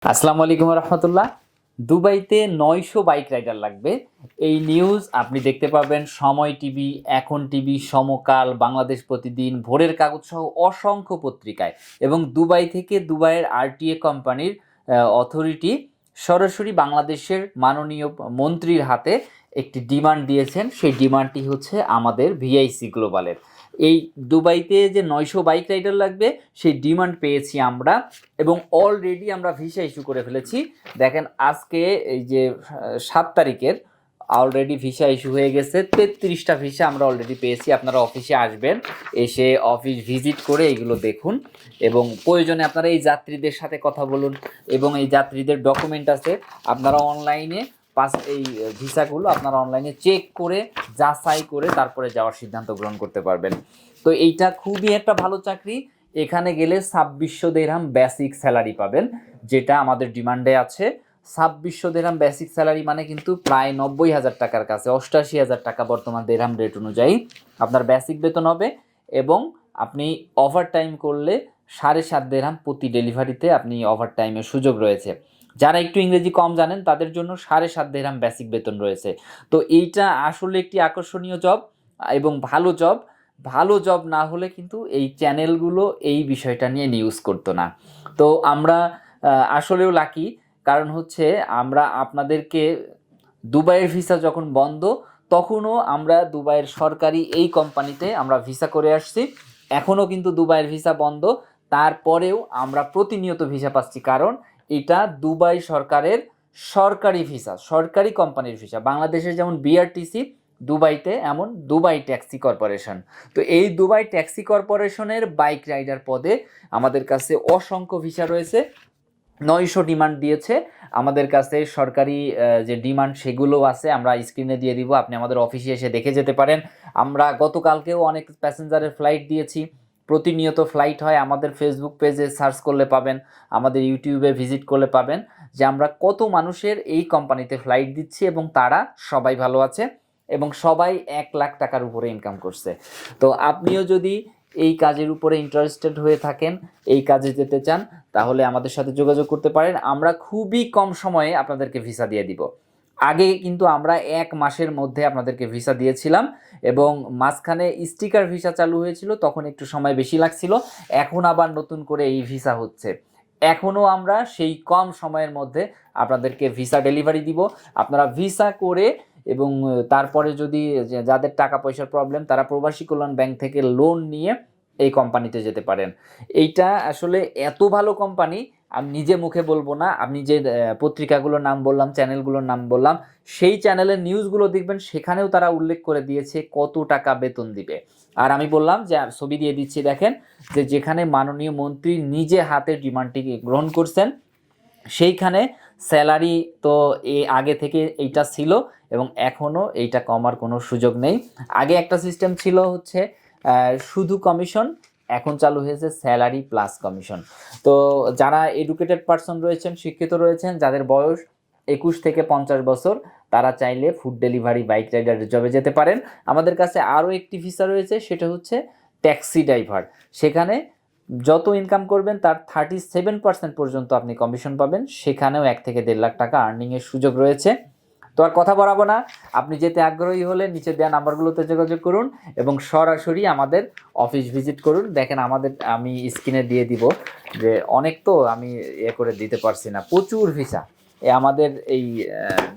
আসসালামু আলাইকুম রহমতুল্লাহ। দুবাইতে 900 বাইক রাইডার লাগবে, এই নিউজ আপনি দেখতে পাবেন সময় টিভি, এখন টিভি, সমকাল, বাংলাদেশ প্রতিদিন, ভোরের কাগজ সহ অসংখ্য পত্রিকায়। এবং দুবাই থেকে দুবাইয়ের আরটিএ কোম্পানির অথরিটি সরাসরি বাংলাদেশের মাননীয় মন্ত্রীর হাতে একটি ডিমান্ড দিয়েছেন। সেই ডিমান্ডটি হচ্ছে আমাদের ভিআইসি গ্লোবালের। এই দুবাইতে যে 900 বাইক রাইডার লাগবে সেই ডিমান্ড পেয়েছি আমরা, এবং অলরেডি আমরা ভিসা ইস্যু করে ফেলেছি। দেখেন আজকে এই যে 7 তারিখের অলরেডি ভিসা ইস্যু হয়ে গেছে। 33টা ভিসা আমরা অলরেডি পেয়েছি। আপনারা অফিসে আসবেন, এসে অফিস ভিজিট করে এগুলো দেখুন, এবং প্রয়োজনে আপনারা এই যাত্রীদের সাথে কথা বলুন, এবং এই যাত্রীদের ডকুমেন্ট আছে আপনারা অনলাইনে এই ভিসাগুলো আপনারা অনলাইনে চেক করে যাচাই করে তারপরে যাওয়ার সিদ্ধান্ত গ্রহণ করতে পারবেন। তো এইটা খুবই একটা ভালো চাকরি। এখানে গেলে 2600 দিরহাম বেসিক স্যালারি পাবেন, যেটা আমাদের ডিমান্ডে আছে। 2600 দিরহাম বেসিক স্যালারি মানে কিন্তু প্রায় 90,000 টাকার কাছে, 88,000 টাকা বর্তমান দিরহাম রেট অনুযায়ী আপনার বেসিক বেতন হবে। এবং আপনি ওভার টাইম করলে 7.5 দিরহাম প্রতি ডেলিভারিতে আপনি ওভার টাইমের সুযোগ রয়েছে। যারা একটু ইংরেজি কম জানেন তাদের জন্য 7.5 দিরহাম বেসিক বেতন রয়েছে। তো এইটা আসলে একটি আকর্ষণীয় জব এবং ভালো জব। ভালো জব না হলে কিন্তু এই চ্যানেলগুলো এই বিষয়টা নিয়ে নিউজ করতো না। তো আমরা আসলেও লাকি, কারণ হচ্ছে আমরা আপনাদেরকে দুবাইয়ের ভিসা যখন বন্ধ তখনও আমরা দুবাইয়ের সরকারি এই কোম্পানিতে আমরা ভিসা করে আসছি। এখনও কিন্তু দুবাইয়ের ভিসা বন্ধ, তারপরেও আমরা প্রতিনিয়ত ভিসা পাচ্ছি, কারণ এটা দুবাই সরকারের সরকারি ভিসা, সরকারি কোম্পানির ভিসা। বাংলাদেশের যেমন বিআরটিসি, দুবাইতে এমন দুবাই ট্যাক্সি কর্পোরেশন। তো এই দুবাই ট্যাক্সি কর্পোরেশনের বাইক রাইডার পদে আমাদের কাছে অসংখ্য ভিসা রয়েছে। 900 ডিমান্ড দিয়েছে আমাদের কাছে। সরকারি যে ডিমান্ড সেগুলো আছে, আমরা স্ক্রিনে দিয়ে দিব, আপনি আমাদের অফিসে এসে দেখে যেতে পারেন। আমরা গতকালকেও অনেক প্যাসেঞ্জারের ফ্লাইট দিয়েছি, প্রতিনিয়ত ফ্লাইট হয়। আমাদের ফেসবুক পেজে সার্চ করলে পাবেন, আমাদের ইউটিউবে ভিজিট করলে পাবেন যে আমরা কত মানুষের এই কোম্পানিতে ফ্লাইট দিচ্ছি, এবং তারা সবাই ভালো আছে এবং সবাই 1 লাখ টাকার উপরে ইনকাম করছে। তো আপনিও যদি এই কাজের উপরে ইন্টারেস্টেড হয়ে থাকেন, এই কাজে যেতে চান, তাহলে আমাদের সাথে যোগাযোগ করতে পারেন। আমরা খুবই কম সময়ে আপনাদেরকে ভিসা দিয়ে দিব। আগে কিন্তু আমরা 1 মাসের মধ্যে আপনাদেরকে ভিসা দিয়েছিলাম, এবং মাঝখানে স্টিকার ভিসা চালু হয়েছিল, তখন একটু সময় বেশি লাগছিল। এখন আবার নতুন করে এই ভিসা হচ্ছে। এখনও আমরা সেই কম সময়ের মধ্যে আপনাদেরকে ভিসা ডেলিভারি দিব। আপনারা ভিসা করে এবং তারপরে যদি যাদের টাকা পয়সার প্রবলেম, তারা প্রবাসী কল্যাণ ব্যাংক থেকে লোন নিয়ে এই কোম্পানিতে যেতে পারেন। এইটা আসলে এত ভালো কোম্পানি, আমি নিজে মুখে বলবো না। আপনি যে পত্রিকাগুলোর নাম বললাম, চ্যানেলগুলোর নাম বললাম, সেই চ্যানেলের নিউজগুলো দেখবেন, সেখানেও তারা উল্লেখ করে দিয়েছে কত টাকা বেতন দিবে। আর আমি বললাম যে ছবি দিয়ে দিচ্ছি, দেখেন যে যেখানে মাননীয় মন্ত্রী নিজে হাতে ডিমান্ডটি গ্রহণ করছেন, সেইখানে স্যালারি তো আগে থেকে এইটা ছিল, এবং এখনও এইটা কমার কোনো সুযোগ নেই। আগে একটা সিস্টেম ছিল হচ্ছে শুধু কমিশন, এখন চালু হয়েছে স্যালারি প্লাস কমিশন। তো যারা এডুকেটেড পারসন রয়েছেন, শিক্ষিত রয়েছেন, যাদের বয়স 21 থেকে 50 বছর, তারা চাইলে ফুড ডেলিভারি বাইক রাইডার জবে যেতে পারেন। আমাদের কাছে আরও একটি ভিসা রয়েছে, সেটা হচ্ছে ট্যাক্সি ড্রাইভার। সেখানে যত ইনকাম করবেন তার 37% পর্যন্ত আপনি কমিশন পাবেন। সেখানেও 1 থেকে 1.5 লাখ টাকা আর্নিংয়ের সুযোগ রয়েছে। তো আর কথা বাড়াবো না, আপনি যেতে আগ্রহী হলে নিচে দেওয়া নাম্বারগুলোতে যোগাযোগ করুন এবং সরাসরি আমাদের অফিস ভিজিট করুন। দেখেন আমি স্ক্রিনে দিয়ে দিব যে অনেক, তো আমি করে দিতে পারছি না, প্রচুর ভিসা। আমাদের এই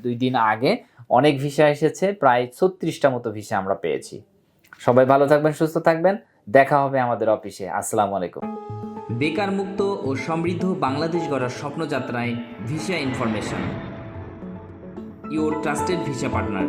2 দিন আগে অনেক ভিসা এসেছে, প্রায় 36টা মতো ভিসা আমরা পেয়েছি। সবাই ভালো থাকবেন, সুস্থ থাকবেন, দেখা হবে আমাদের অফিসে। আসসালামু আলাইকুম। বেকার মুক্ত ও সমৃদ্ধ বাংলাদেশ গড়ার স্বপ্নযাত্রায় visa information, your trusted visa partner.